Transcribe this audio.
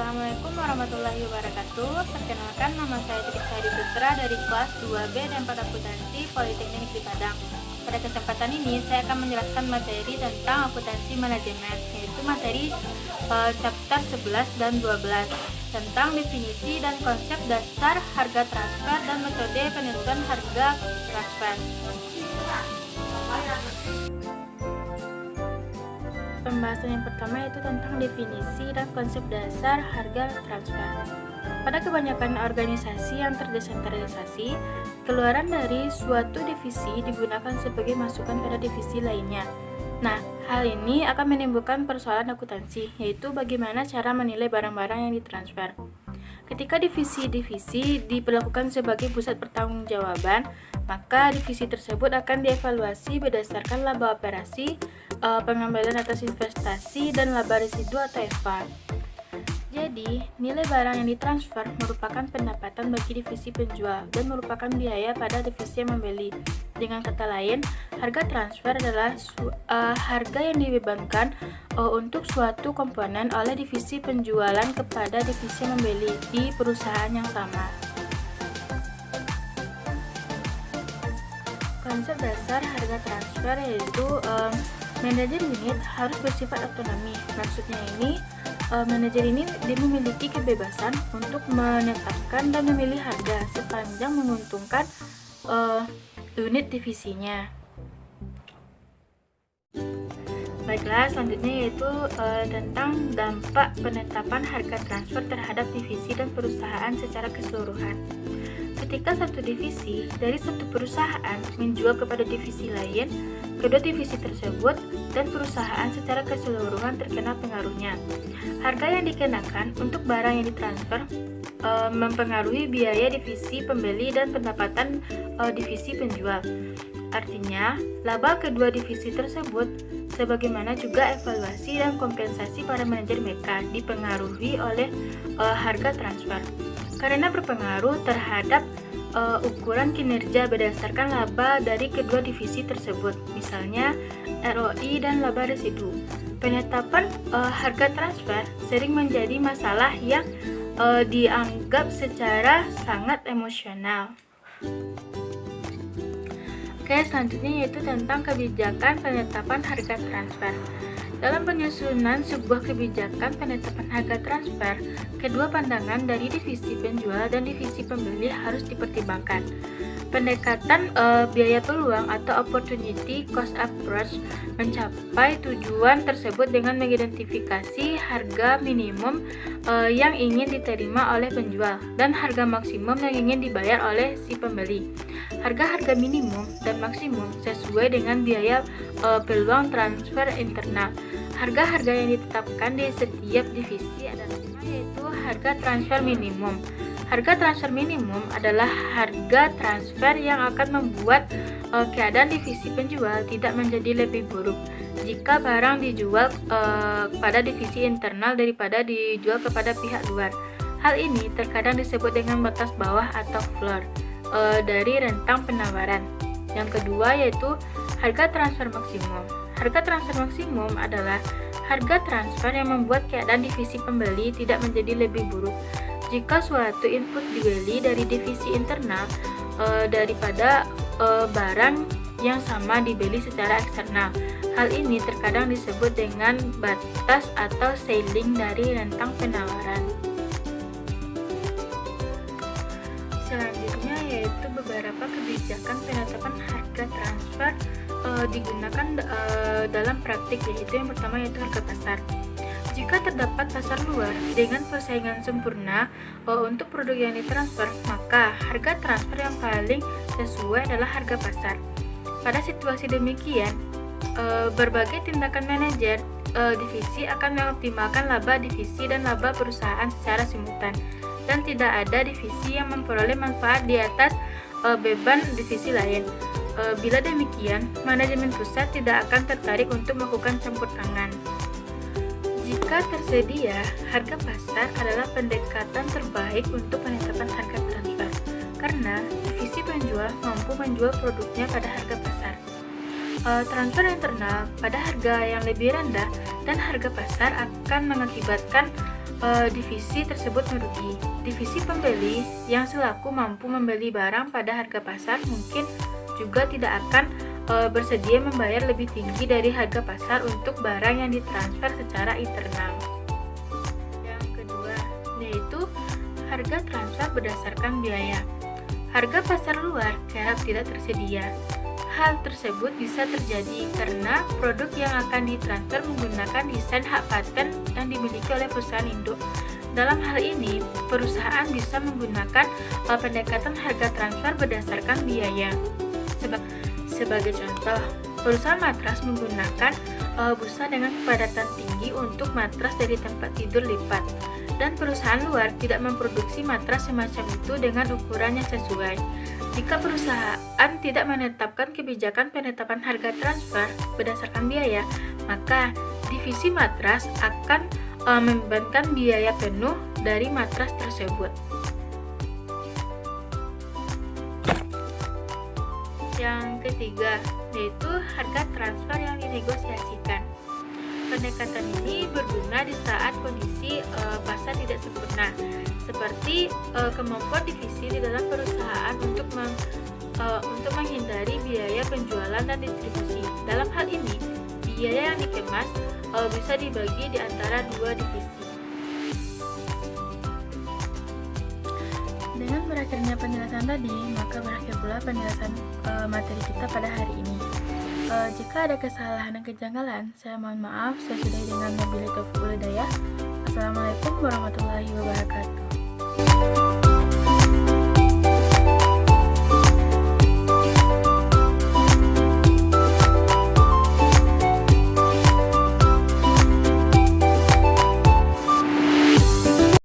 Assalamualaikum warahmatullahi wabarakatuh. Perkenalkan, nama saya Titi Sari Putra dari kelas 2B dan pada akuntansi Politeknik Negeri Padang. Pada kesempatan ini saya akan menjelaskan materi tentang akuntansi manajemen, yaitu materi chapter 11 dan 12 tentang definisi dan konsep dasar harga transfer dan metode penentuan harga transfer. Pembahasan yang pertama yaitu tentang definisi dan konsep dasar harga transfer. Pada kebanyakan organisasi yang terdesentralisasi, keluaran dari suatu divisi digunakan sebagai masukan pada divisi lainnya. Nah, hal ini akan menimbulkan persoalan akuntansi, yaitu bagaimana cara menilai barang-barang yang ditransfer. Ketika divisi-divisi diperlakukan sebagai pusat pertanggungjawaban, maka divisi tersebut akan dievaluasi berdasarkan laba operasi, pengambilan atas investasi, dan laba residu atau EVA. Jadi, nilai barang yang ditransfer merupakan pendapatan bagi divisi penjual dan merupakan biaya pada divisi yang membeli. Dengan kata lain, harga transfer adalah harga yang dibebankan untuk suatu komponen oleh divisi penjualan kepada divisi yang membeli di perusahaan yang sama. Konsep dasar harga transfer yaitu manajer unit harus bersifat otonomi. Maksudnya ini, manajer ini dia memiliki kebebasan untuk menetapkan dan memilih harga sepanjang menguntungkan unit divisinya. Baiklah, selanjutnya yaitu tentang dampak penetapan harga transfer terhadap divisi dan perusahaan secara keseluruhan. Ketika satu divisi dari satu perusahaan menjual kepada divisi lain, kedua divisi tersebut dan perusahaan secara keseluruhan terkena pengaruhnya. Harga yang dikenakan untuk barang yang ditransfer mempengaruhi biaya divisi pembeli dan pendapatan divisi penjual. Artinya, laba kedua divisi tersebut sebagaimana juga evaluasi dan kompensasi para manajer mereka dipengaruhi oleh harga transfer. Karena berpengaruh terhadap ukuran kinerja berdasarkan laba dari kedua divisi tersebut, misalnya ROI dan laba residu. Penetapan harga transfer sering menjadi masalah yang dianggap secara sangat emosional. Oke, selanjutnya yaitu tentang kebijakan penetapan harga transfer. Dalam penyusunan sebuah kebijakan penetapan harga transfer, kedua pandangan dari divisi penjual dan divisi pembeli harus dipertimbangkan. Pendekatan biaya peluang atau opportunity cost approach mencapai tujuan tersebut dengan mengidentifikasi harga minimum yang ingin diterima oleh penjual dan harga maksimum yang ingin dibayar oleh si pembeli. Harga-harga minimum dan maksimum sesuai dengan biaya peluang transfer internal. Harga-harga yang ditetapkan di setiap divisi adalah yaitu harga transfer minimum. Harga transfer minimum adalah harga transfer yang akan membuat keadaan divisi penjual tidak menjadi lebih buruk jika barang dijual pada divisi internal daripada dijual kepada pihak luar. Hal ini terkadang disebut dengan batas bawah atau floor dari rentang penawaran. Yang kedua yaitu harga transfer maksimum. Harga transfer maksimum adalah harga transfer yang membuat keadaan divisi pembeli tidak menjadi lebih buruk jika suatu input dibeli dari divisi internal daripada barang yang sama dibeli secara eksternal. Hal ini terkadang disebut dengan batas atau ceiling dari rentang penawaran. Selanjutnya yaitu beberapa kebijakan penetapan harga transfer digunakan dalam praktik, yaitu yang pertama yaitu harga pasar. Jika terdapat pasar luar dengan persaingan sempurna untuk produk yang ditransfer, maka harga transfer yang paling sesuai adalah harga pasar. Pada situasi demikian, berbagai tindakan manajer divisi akan mengoptimalkan laba divisi dan laba perusahaan secara simultan, dan tidak ada divisi yang memperoleh manfaat di atas beban divisi lain. Bila demikian, manajemen pusat tidak akan tertarik untuk melakukan campur tangan. Jika tersedia, harga pasar adalah pendekatan terbaik untuk penetapan harga transfer, karena divisi penjual mampu menjual produknya pada harga pasar. Transfer internal pada harga yang lebih rendah dan harga pasar akan mengakibatkan divisi tersebut merugi. Divisi pembeli yang selaku mampu membeli barang pada harga pasar mungkin juga tidak akan bersedia membayar lebih tinggi dari harga pasar untuk barang yang ditransfer secara internal. Yang kedua, yaitu harga transfer berdasarkan biaya. Harga pasar luar kerap tidak tersedia. Hal tersebut bisa terjadi karena produk yang akan ditransfer menggunakan desain hak paten yang dimiliki oleh perusahaan induk. Dalam hal ini, perusahaan bisa menggunakan pendekatan harga transfer berdasarkan biaya. Sebagai contoh, perusahaan matras menggunakan busa dengan kepadatan tinggi untuk matras dari tempat tidur lipat, dan perusahaan luar tidak memproduksi matras semacam itu dengan ukuran yang sesuai. Jika perusahaan tidak menetapkan kebijakan penetapan harga transfer berdasarkan biaya, maka divisi matras akan membebankan biaya penuh dari matras tersebut. Yang ketiga, yaitu harga transfer yang dinegosiasikan. Pendekatan ini berguna di saat kondisi pasar tidak sempurna, seperti kemampuan divisi di dalam perusahaan untuk menghindari biaya penjualan dan distribusi. Dalam hal ini, biaya yang dikemas bisa dibagi di antara dua divisi. Dengan berakhirnya penjelasan tadi, maka berakhir pula penjelasan materi kita pada hari ini. Jika ada kesalahan dan kejanggalan, saya mohon maaf. Saya sudahi dengan wabillahi taufiq wal hidayah. Assalamualaikum warahmatullahi wabarakatuh.